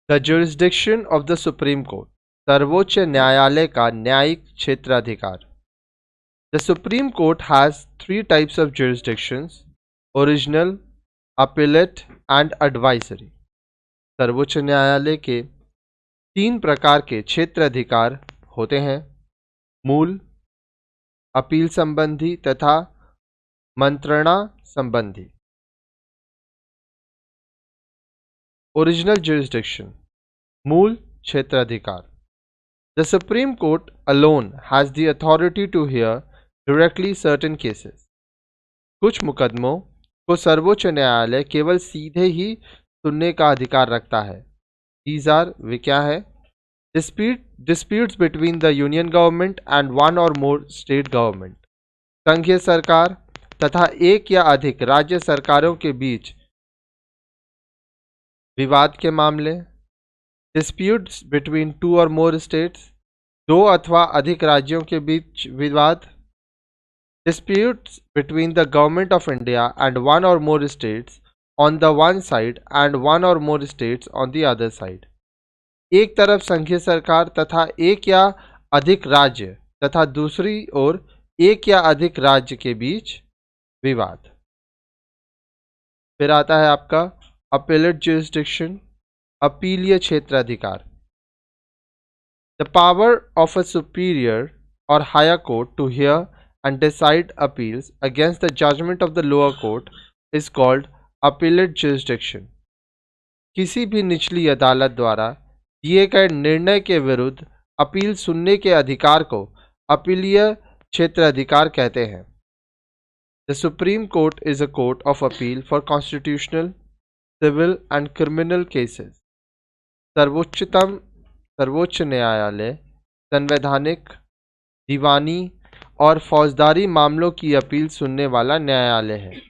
The jurisdiction of the Supreme Court, सर्वोच्च न्यायालय का न्यायिक क्षेत्राधिकार. The Supreme Court has three types of jurisdictions: original, appellate and advisory. सर्वोच्च न्यायालय के तीन प्रकार के क्षेत्राधिकार होते हैं: मूल, अपील संबंधी तथा मंत्रणा संबंधी. ओरिजिनल jurisdiction, मूल क्षेत्राधिकार. The Supreme Court alone has the authority to hear directly certain cases. कुछ मुकदमों को सर्वोच्च न्यायालय केवल सीधे ही सुनने का अधिकार रखता है. These are, वे क्या है? Disputes between the union government and one or more state government. संघीय सरकार तथा एक या अधिक राज्य सरकारों के बीच विवाद के मामले. Disputes between two or more states, दो अथवा अधिक राज्यों के बीच विवाद. Disputes between the government of India and one or more states on the one side and one or more states on the other side. एक तरफ संघीय सरकार तथा एक या अधिक राज्य तथा दूसरी ओर एक या अधिक राज्य के बीच विवाद. फिर आता है आपका appellate jurisdiction, अपीलीय क्षेत्राधिकार. The power of a superior or higher court to hear and decide appeals against the judgment of the lower court is called appellate jurisdiction. किसी भी निचली अदालत द्वारा दिए गए निर्णय के विरुद्ध अपील सुनने के अधिकार को अपीलीय क्षेत्राधिकार कहते हैं. The Supreme Court is a court of appeal for constitutional, civil and criminal cases. सर्वोच्च न्यायालय संवैधानिक, दीवानी और फौजदारी मामलों की अपील सुनने वाला न्यायालय है.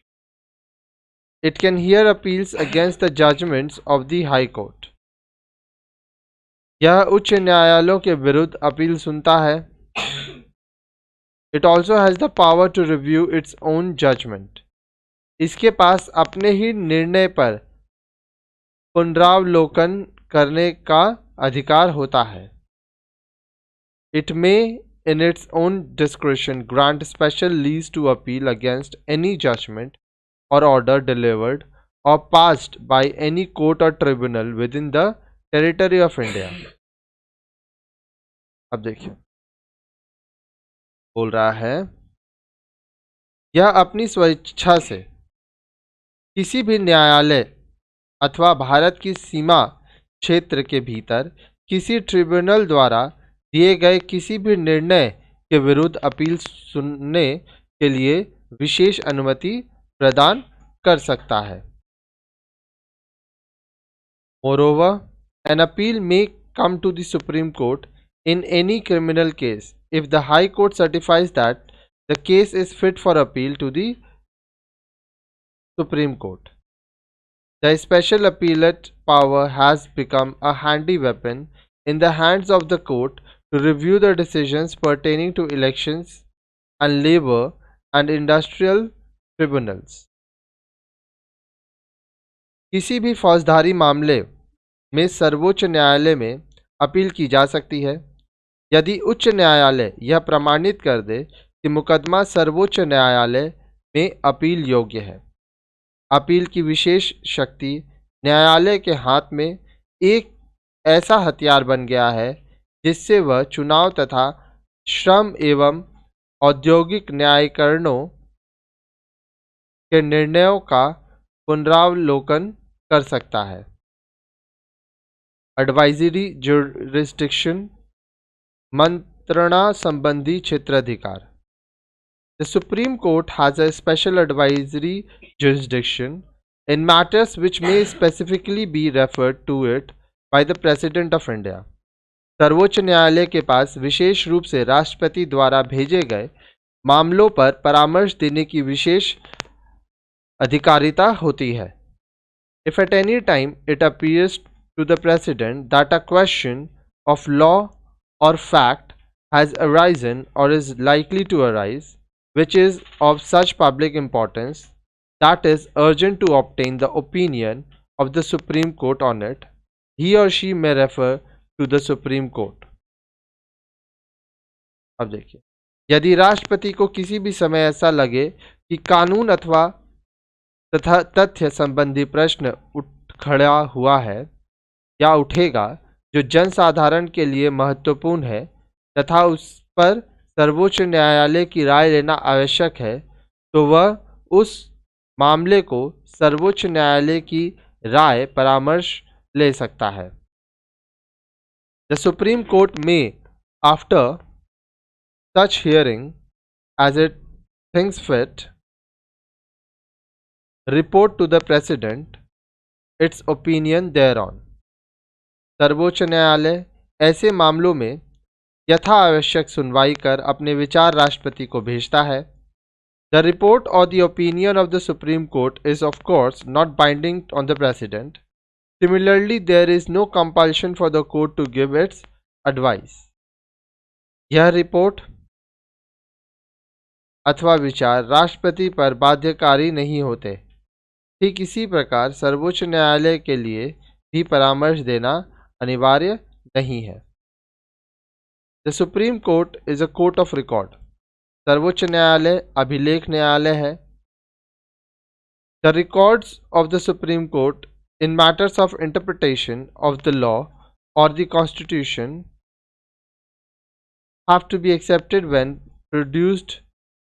It can hear appeals against the judgments of the High Court. यह उच्च न्यायालयों के विरुद्ध अपील सुनता है. It also has the power to review its own judgment. इसके पास अपने ही निर्णय पर पुनरावलोकन करने का अधिकार होता है. It may in its own discretion grant special leave to appeal against any judgment or order delivered or passed by any court or tribunal within the territory of India. अब देखिए बोल रहा है, यह अपनी स्वेच्छा से किसी भी न्यायालय अथवा भारत की सीमा क्षेत्र के भीतर किसी ट्रिब्यूनल द्वारा दिए गए किसी भी निर्णय के विरुद्ध अपील सुनने के लिए विशेष अनुमति प्रदान कर सकता है. Moreover, an appeal may come to the Supreme Court in any criminal case if the High Court certifies that the case is fit for appeal to the Supreme Court. The special appellate power has become a handy weapon in the hands of the court to review the decisions pertaining to elections and labor and industrial tribunals. किसी भी फौजदारी मामले में सर्वोच्च न्यायालय में appeal की जा सकती है यदि उच्च न्यायालय यह प्रमाणित कर दे कि मुकदमा सर्वोच्च न्यायालय में अपील योग्य है. अपील की विशेष शक्ति न्यायालय के हाथ में एक ऐसा हथियार बन गया है जिससे वह चुनाव तथा श्रम एवं औद्योगिक न्यायीकरणों के निर्णयों का पुनरावलोकन कर सकता है. एडवाइजरी जुरिस्डिक्शन, मंत्रणा संबंधी क्षेत्राधिकार. The Supreme Court has a special advisory jurisdiction in matters which may specifically be referred to it by the President of India. सर्वोच्च न्यायालय के पास विशेष रूप से राष्ट्रपति द्वारा भेजे गए मामलों पर परामर्श देने की विशेष अधिकारिता होती है. If at any time it appears to the President that a question of law or fact has arisen or is likely to arise, which is of such public importance that is urgent to obtain the opinion of the Supreme Court on it, he or she may refer to the Supreme Court. अब देखिए, यदि राष्ट्रपति को किसी भी समय ऐसा लगे कि कानून अथवा तथा तथ्य संबंधी प्रश्न उठ खड़ा हुआ है या उठेगा जो जनसाधारण के लिए महत्वपूर्ण है तथा उस पर सर्वोच्च न्यायालय की राय लेना आवश्यक है, तो वह उस मामले को सर्वोच्च न्यायालय की राय परामर्श ले सकता है. द सुप्रीम कोर्ट में after such hearing as it thinks fit report to the president its opinion thereon. सर्वोच्च न्यायालय ऐसे मामलों में यथा आवश्यक सुनवाई कर अपने विचार राष्ट्रपति को भेजता है. The report or the opinion of the Supreme Court is of course not binding on the president. Similarly, there is no compulsion for the court to give its advice. यह रिपोर्ट अथवा विचार राष्ट्रपति पर बाध्यकारी नहीं होते. ठीक इसी प्रकार सर्वोच्च न्यायालय के लिए भी परामर्श देना अनिवार्य नहीं है. The supreme Court is a court of record. सर्वोच्च न्यायालय अभिलेख न्यायालय है. The records of the supreme Court in matters of interpretation of the law और the constitution have to be accepted when produced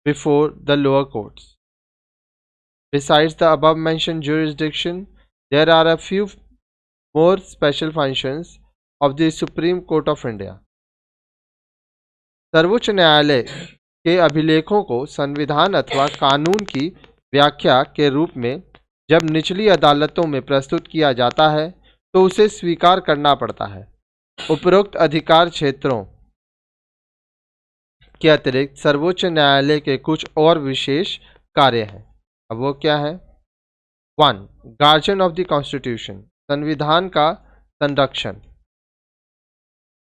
before the lower courts. Besides the above mentioned jurisdiction, there are a few more special functions of the Supreme Court of India. सर्वोच्च न्यायालय के अभिलेखों को संविधान अथवा कानून की व्याख्या के रूप में जब निचली अदालतों में प्रस्तुत किया जाता है तो उसे स्वीकार करना पड़ता है. उपरोक्त अधिकार क्षेत्रों के अतिरिक्त सर्वोच्च न्यायालय के कुछ और विशेष कार्य हैं. अब वो क्या है? 1. Guardian of the constitution. संविधान का संरक्षण.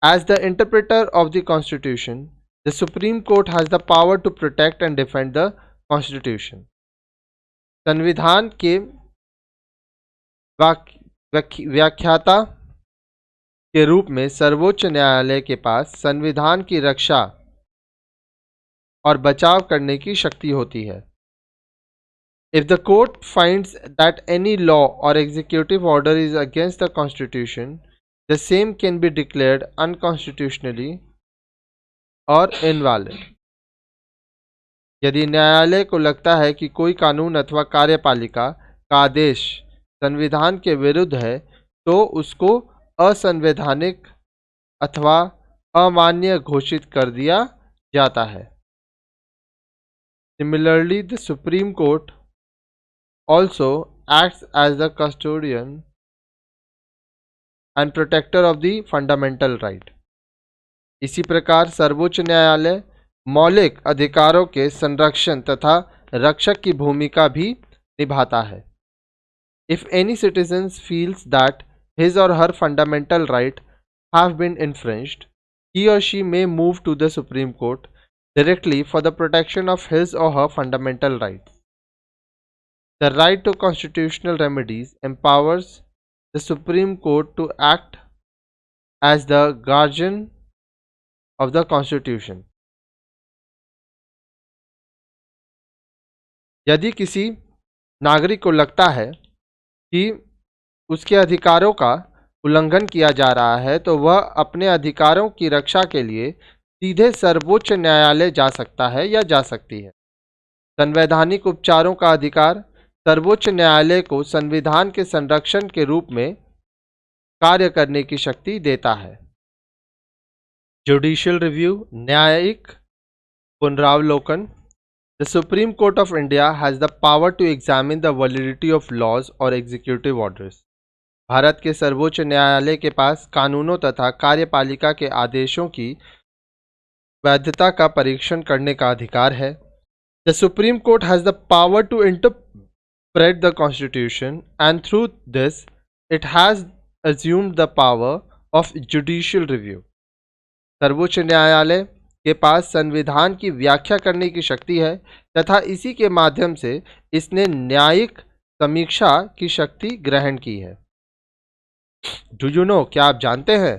As the interpreter of the constitution, the supreme court has the power to protect and defend the constitution. संविधान के व्याख्याता के रूप में सर्वोच्च न्यायालय के पास संविधान की रक्षा और बचाव करने की शक्ति होती है. If the court finds that any law और executive order is against the constitution, the same can be declared unconstitutionally और इनवैलिड. यदि न्यायालय को लगता है कि कोई कानून अथवा कार्यपालिका का आदेश संविधान के विरुद्ध है तो उसको असंवैधानिक अथवा अमान्य घोषित कर दिया जाता है. Similarly, the Supreme Court also acts as the custodian and protector of the fundamental right. इसी प्रकार सर्वोच्च न्यायालय मौलिक अधिकारों के संरक्षण तथा रक्षक की भूमिका भी निभाता है. If any citizen feels that his or her fundamental right have been infringed, he or she may move to the Supreme Court directly for the protection of his or her fundamental rights. The right to constitutional remedies empowers the Supreme Court to act as the guardian of the Constitution. यदि किसी नागरिक को लगता है कि उसके अधिकारों का उल्लंघन किया जा रहा है तो वह अपने अधिकारों की रक्षा के लिए सीधे सर्वोच्च न्यायालय जा सकता है या जा सकती है. संवैधानिक उपचारों का अधिकार सर्वोच्च न्यायालय को संविधान के संरक्षण के रूप में कार्य करने की शक्ति देता है. जुडिशियल रिव्यू, न्यायिक पुनरावलोकन. The supreme court of India has the power to examine the validity of laws और एग्जीक्यूटिव ऑर्डर्स. भारत के सर्वोच्च न्यायालय के पास कानूनों तथा कार्यपालिका के आदेशों की वैधता का परीक्षण करने का अधिकार है. The supreme court has the power to interpret the constitution and through this it has assumed the power of judicial review. सर्वोच्च न्यायालय के पास संविधान की व्याख्या करने की शक्ति है तथा इसी के माध्यम से इसने न्यायिक समीक्षा की शक्ति ग्रहण की है. डू यू नो, क्या आप जानते हैं?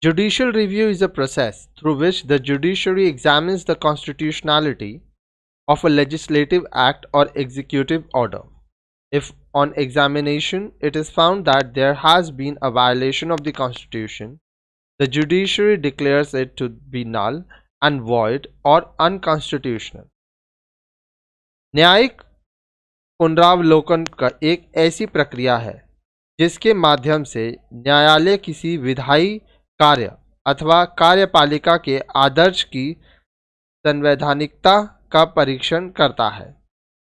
Judicial review is a process through which the judiciary examines the constitutionality of a legislative act or executive order. If on examination it is found that there has been a violation of the Constitution, the judiciary declares it to be null and void or unconstitutional. न्यायिक पुनरावलोकन का एक ऐसी प्रक्रिया है जिसके माध्यम से न्यायालय किसी विधायी कार्य अथवा कार्यपालिका के आदर्श की संवैधानिकता का परीक्षण करता है।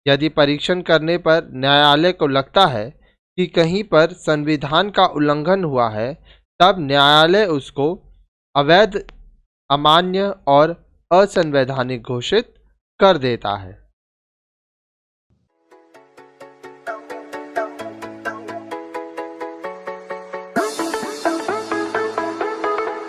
यदि परीक्षण करने पर न्यायालय को लगता है कि कहीं पर संविधान का उल्लंघन हुआ है, तब न्यायालय उसको अवैध, अमान्य और असंवैधानिक घोषित कर देता है।